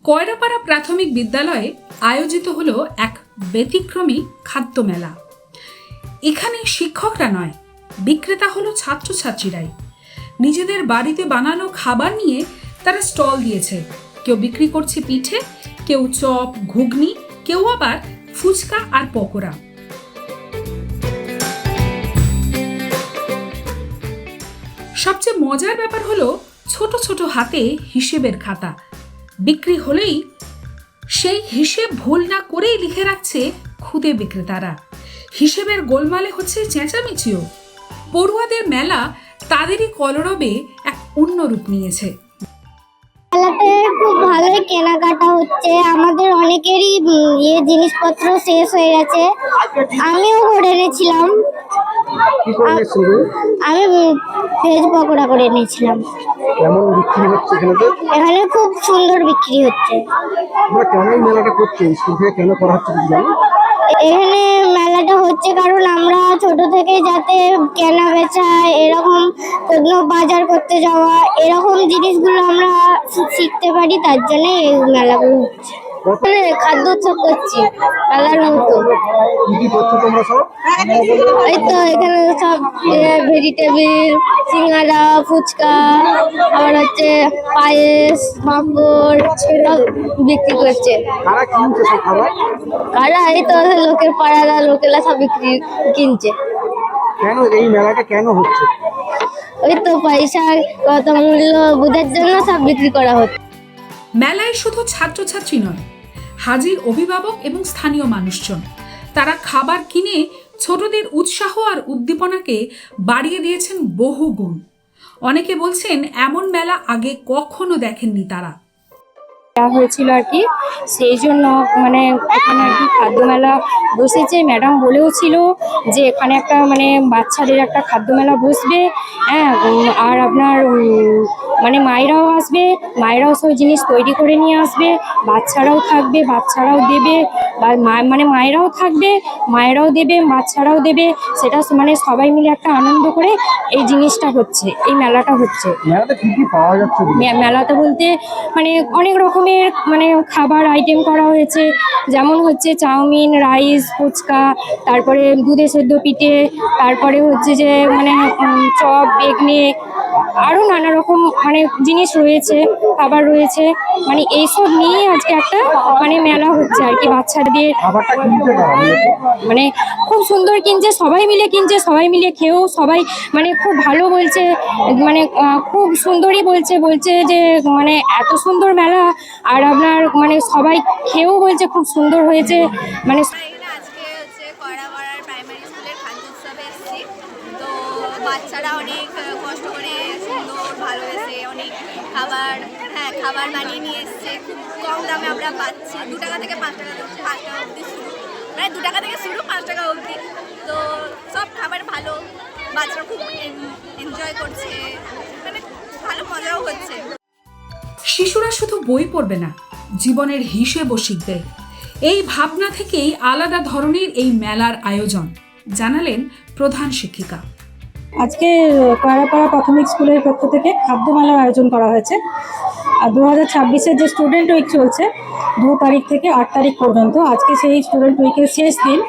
কয়রাপাড়া প্রাথমিক বিদ্যালয়ে আয়োজিত হলো এক ব্যতিক্রমী খাদ্য মেলা। এখানে শিক্ষকরা নয়, বিক্রেতা হলো ছাত্রছাত্রীরাই। নিজেদের বাড়িতে বানানো খাবার নিয়ে তারা স্টল দিয়েছে। কেউ বিক্রি করছে পিঠে, কেউ চপ, ঘুগনি, কেউ আবার ফুচকা আর পকোড়া। সবচেয়ে মজার ব্যাপার হলো ছোট ছোট হাতে হিসেবের খাতা। বিক্রি হলেই সেই হিসেব ভুল না করেই লিখে রাখছে খুদে বিক্রেতারা। হিসেবের গোলমালে হচ্ছে চেঁচামেচিও। পড়ুয়াদের মেলা তাদেরই কলরবে এক অন্য রূপ নিয়েছে। মেলাতে খুব ভালোই কেনাকাটা হচ্ছে। আমাদের অনেকেরই জিনিসপত্র শেষ হয়ে গেছে। আমিও করে এনেছিলাম। আমি ভেজ পকোড়া করে এনেছিলাম। কেমন বিক্রি হচ্ছে এখানে খুব সুন্দর বিক্রি হচ্ছে। আমরা কেন এই মেলাটা করছি, স্কুল থেকে কেন করা হচ্ছে জানো? এখানে মেলাটা হচ্ছে কারণ আমরা ছোট থেকে যাতে কেনা বেচা, এরকম কোনো বাজার করতে যাওয়া, এরকম জিনিসগুলো আমরা শিখতে পারি, তার জন্য এই মেলাগুলো হচ্ছে। খাদ্য উৎসব করছি মেলার মতো। কি করছো তোমরা সব? এই তো এখানে সব ভেজিটেবিল, সিঙ্গারা, ফুচকা, আবার হচ্ছে পায়েস, পাঁপড় সব বিক্রি করছে। কারা কিনছে সব খাবার? কারা? এই তো লোকের পাড়ারা, লোকেরা সব কিনছে। কেন এই মেলাটা কেন হচ্ছে? ওই তো পয়সা কত মূল্য বোঝার জন্য সব বিক্রি করা হচ্ছে। মেলায় শুধু ছাত্রছাত্রী নয়, হাজির অভিভাবক এবং স্থানীয় মানুষজন। তারা খাবার কিনে ছোটদের উৎসাহ আর উদ্দীপনাকে বাড়িয়ে দিয়েছেন বহু গুণ। অনেকে বলছেন এমন মেলা আগে কখনো দেখেননি তারা। হয়েছিল আর কি, সেই জন্য মানে এখানে আর কি খাদ্য মেলা বসেছে। ম্যাডাম বলেও ছিল যে এখানে একটা মানে বাচ্চাদের একটা খাদ্য মেলা বসবে। হ্যাঁ, আর আপনার মানে মায়েরাও আসবে, মায়েরাও সব জিনিস তৈরি করে নিয়ে আসবে, বাচ্চারাও থাকবে, বাচ্চারাও দেবে, মানে মায়েরাও থাকবে, মায়েরাও দেবে, বাচ্চারাও দেবে। সেটা মানে সবাই মিলে একটা আনন্দ করে এই জিনিসটা হচ্ছে, এই মেলাটা হচ্ছে। মেলাতে কি কি পাওয়া যাচ্ছে? মেলাতে বলতে মানে অনেক রকমের মানে খাবার আইটেম করা হয়েছে, যেমন হচ্ছে চাউমিন, রাইস, ফুচকা, তারপরে দুধে সেদ্ধ পিঠে, তারপরে হচ্ছে যে মানে চপ, বেগনি, আরও নানা রকম মানে জিনিস রয়েছে, খাবার রয়েছে। মানে এইসব নিয়ে আজকে একটা মানে মেলা হচ্ছে আর কি। বাচ্চাদের মানে খুব সুন্দর কিনছে, সবাই মিলে কিনছে, সবাই মিলে খেয়েও সবাই মানে খুব ভালো বলছে, মানে খুব সুন্দরই বলছে যে মানে এত সুন্দর মেলা। আর আপনার মানে সবাই খেয়েও বলছে খুব সুন্দর হয়েছে। মানে আজকে হচ্ছে কয়রাপাড়ার প্রাইমারি স্কুলের খাদ্য উৎসবে এসেছি। তো বাচ্চারা অনেক কষ্ট করে সুন্দর ভালোবেসে অনেক খাবার বানিয়ে নিয়ে এসছে। খুব কম দামে আমরা পাচ্ছি। 2 টাকা থেকে 5 টাকা অবধি শুরু, মানে 2 টাকা থেকে শুরু, 5 টাকা অবধি। তো সব খাবার ভালো, বাচ্চারা খুব এনজয় করছে, মানে ভালো মজাও হচ্ছে। শিশুরা শুধু বই পড়বে না, জীবনের হিসেবও শিখবে। এই ভাবনা থেকেই আলাদা ধরনের এই মেলার আয়োজন, জানালেন প্রধান শিক্ষিকা। আজকে কয়রাপাড়া প্রাথমিক স্কুলের পক্ষ থেকে খাদ্য মেলার আয়োজন করা হয়েছে। আর 2026-এর যে স্টুডেন্ট উইক চলছে 2 তারিখ থেকে 8 তারিখ পর্যন্ত, আজকে সেই স্টুডেন্ট উইকের শেষ দিন।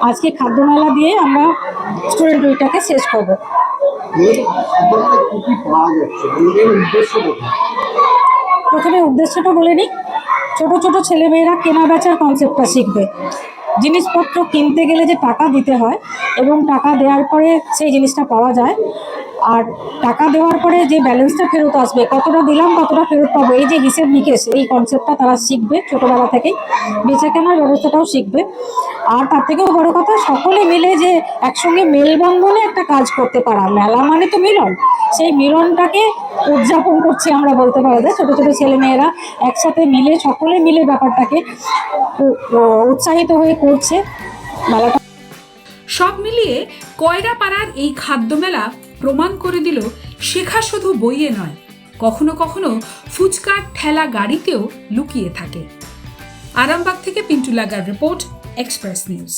আজকে খাদ্য মেলা দিয়ে আমরা স্টুডেন্ট উইকটাকে শেষ করবো। প্রথমে উদ্দেশ্যটা বলে নিই। ছোট ছোট ছেলেমেয়েরা কেনা বেচার কনসেপ্টটা শিখবে। জিনিসপত্র কিনতে গেলে যে টাকা দিতে হয় এবং টাকা দেওয়ার পরে সেই জিনিসটা পাওয়া যায়, আর টাকা দেওয়ার পরে যে ব্যালেন্সটা ফেরত আসবে, কতটা দিলাম কতটা ফেরত পাবো, এই যে হিসেব নিকেশ, এই কনসেপ্টটা তারা শিখবে ছোটোবেলা থেকেই। বেচা কেনার ব্যবস্থাটাও শিখবে। আর তার থেকেও বড় কথা, সকলে মিলে যে একসঙ্গে মেলবন্ধনে একটা কাজ করতে পারা। মেলা মানে তো মিলন, সেই মিলনটাকে উদযাপন করছি আমরা বলতে পারা যায়। ছোটো ছোটো ছেলেমেয়েরা একসাথে মিলে, সকলে মিলে ব্যাপারটাকে উৎসাহিত হয়ে করছে মেলাটা। সব মিলিয়ে কয়রাপাড়ার এই খাদ্য মেলা প্রমাণ করে দিল শেখা শুধু বইয়ে নয়, কখনো কখনো ফুচকার ঠেলা গাড়িতেও লুকিয়ে থাকে। আরামবাগ থেকে পিন্টু লাগার রিপোর্ট, এক্সপ্রেস নিউজ।